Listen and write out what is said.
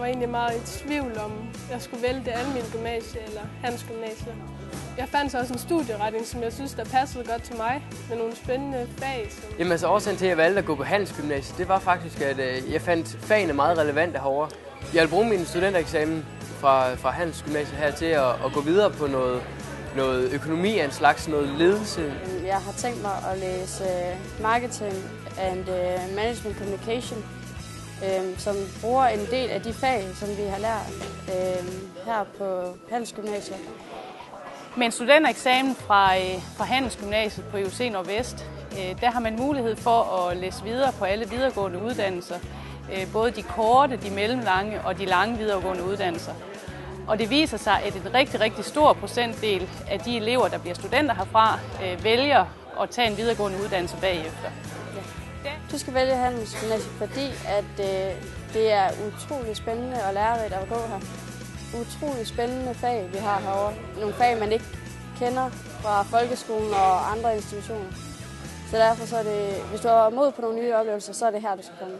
egentlig meget i tvivl om, jeg skulle vælge det almene gymnasie eller handelsgymnasie. Jeg fandt så også en studieretning, som jeg synes, der passede godt til mig, med nogle spændende fag. Jamen altså årsagen til, at jeg valgte at gå på handelsgymnasiet, det var faktisk, at jeg fandt fagene meget relevante herovre. Jeg vil bruge min studentereksamen fra handelsgymnasiet her til at gå videre på noget økonomi af en slags, noget ledelse. Jeg har tænkt mig at læse marketing and management communication, som bruger en del af de fag, som vi har lært her på handelsgymnasiet. Med en studentereksamen fra handelsgymnasiet på IUC Nordvest, der har man mulighed for at læse videre på alle videregående uddannelser. Både de korte, de mellemlange og de lange videregående uddannelser. Og det viser sig, at en rigtig stor procentdel af de elever, der bliver studenter herfra, vælger at tage en videregående uddannelse bagefter. Ja. Du skal vælge handelsgymnasiet, fordi at det er utrolig spændende og lærerigt at gå her. Utrolig spændende fag, vi har herovre. Nogle fag, man ikke kender fra folkeskolen og andre institutioner. Så derfor så er det, hvis du har mod på nogle nye oplevelser, så er det her, du skal komme.